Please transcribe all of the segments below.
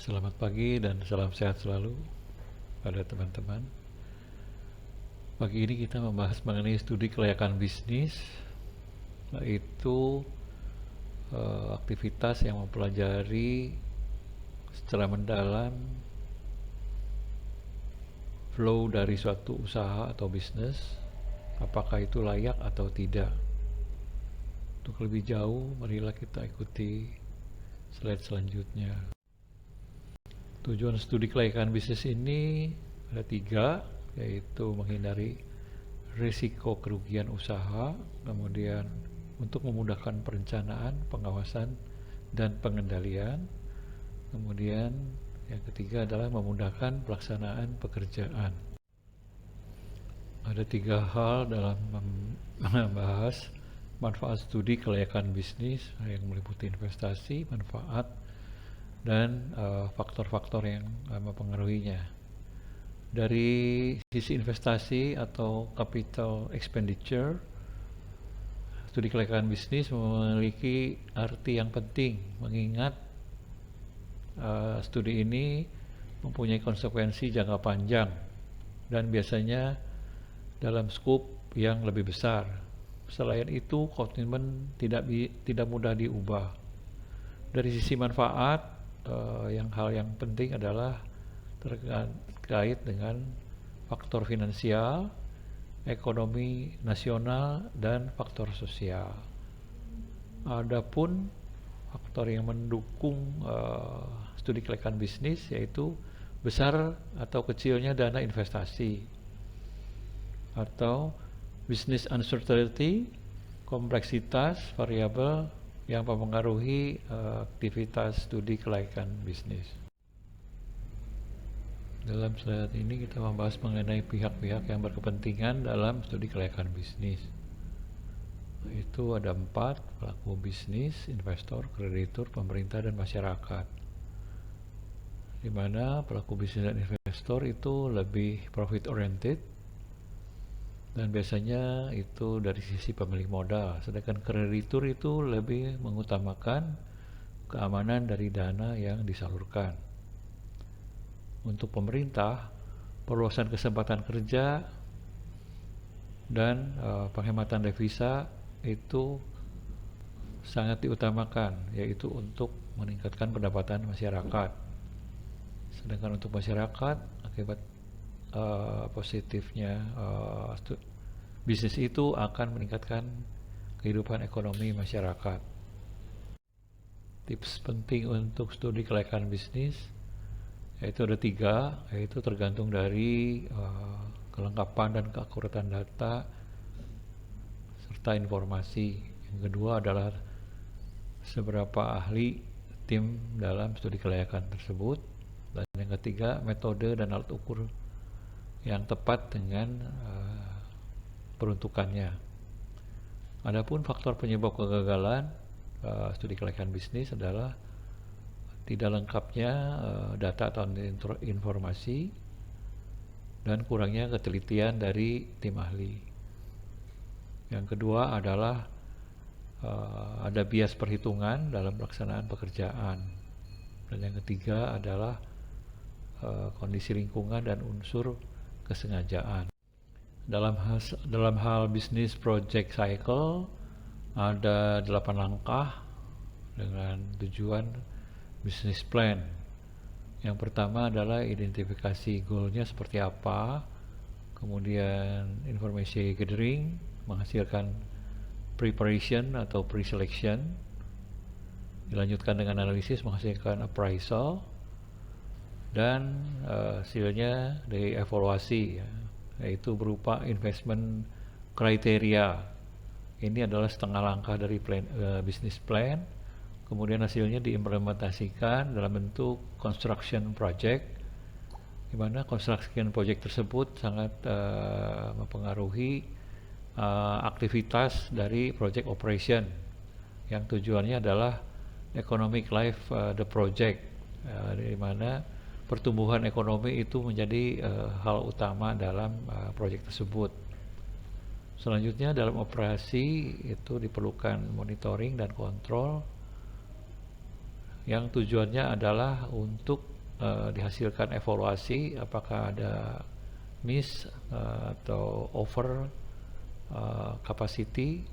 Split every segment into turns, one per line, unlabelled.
Selamat pagi dan salam sehat selalu pada teman-teman. Pagi ini kita membahas mengenai studi kelayakan bisnis, yaitu aktivitas yang mempelajari secara mendalam flow dari suatu usaha atau bisnis, apakah itu layak atau tidak. Untuk lebih jauh, marilah kita ikuti slide selanjutnya. Tujuan studi kelayakan bisnis ini ada 3, yaitu menghindari risiko kerugian usaha, kemudian untuk memudahkan perencanaan, pengawasan, dan pengendalian, kemudian yang ketiga adalah memudahkan pelaksanaan pekerjaan. Ada 3 hal dalam membahas manfaat studi kelayakan bisnis yang meliputi investasi, manfaat, dan faktor-faktor yang mempengaruhinya. Dari sisi investasi atau capital expenditure, studi kelayakan bisnis memiliki arti yang penting, mengingat studi ini mempunyai konsekuensi jangka panjang dan biasanya dalam skop yang lebih besar. Selain itu, komitmen tidak mudah diubah. Dari sisi manfaat, hal yang penting adalah terkait dengan faktor finansial, ekonomi nasional, dan faktor sosial. Adapun faktor yang mendukung studi kelayakan bisnis yaitu besar atau kecilnya dana investasi, atau business uncertainty, kompleksitas variabel yang mempengaruhi aktivitas studi kelayakan bisnis. Dalam slide ini kita membahas mengenai pihak-pihak yang berkepentingan dalam studi kelayakan bisnis. Itu ada 4, pelaku bisnis, investor, kreditur, pemerintah, dan masyarakat. Di mana pelaku bisnis dan investor itu lebih profit oriented, dan biasanya itu dari sisi pemilik modal, sedangkan kreditur itu lebih mengutamakan keamanan dari dana yang disalurkan. Untuk pemerintah, perluasan kesempatan kerja dan penghematan devisa itu sangat diutamakan, yaitu untuk meningkatkan pendapatan masyarakat. Sedangkan untuk masyarakat, akibat positifnya bisnis itu akan meningkatkan kehidupan ekonomi masyarakat. Tips penting untuk studi kelayakan bisnis yaitu ada 3, yaitu tergantung dari kelengkapan dan keakuratan data serta informasi. Yang kedua adalah seberapa ahli tim dalam studi kelayakan tersebut, dan yang ketiga metode dan alat ukur yang tepat dengan peruntukannya. Adapun faktor penyebab kegagalan studi kelayakan bisnis adalah tidak lengkapnya data atau informasi dan kurangnya ketelitian dari tim ahli. Yang kedua adalah ada bias perhitungan dalam pelaksanaan pekerjaan, dan yang ketiga adalah kondisi lingkungan dan unsur kesengajaan. Dalam hal bisnis project cycle ada 8 langkah dengan tujuan bisnis plan. Yang pertama adalah identifikasi goalnya seperti apa, kemudian information gathering menghasilkan preparation atau pre-selection, dilanjutkan dengan analisis menghasilkan appraisal, dan hasilnya dievaluasi, yaitu berupa investment kriteria. Ini adalah setengah langkah dari business plan. Kemudian hasilnya diimplementasikan dalam bentuk construction project, di mana construction project tersebut sangat mempengaruhi aktivitas dari project operation, yang tujuannya adalah economic life the project, di mana pertumbuhan ekonomi itu menjadi hal utama dalam proyek tersebut. Selanjutnya dalam operasi itu diperlukan monitoring dan kontrol yang tujuannya adalah untuk dihasilkan evaluasi apakah ada miss atau over capacity,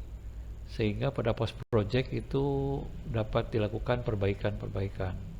sehingga pada post project itu dapat dilakukan perbaikan-perbaikan.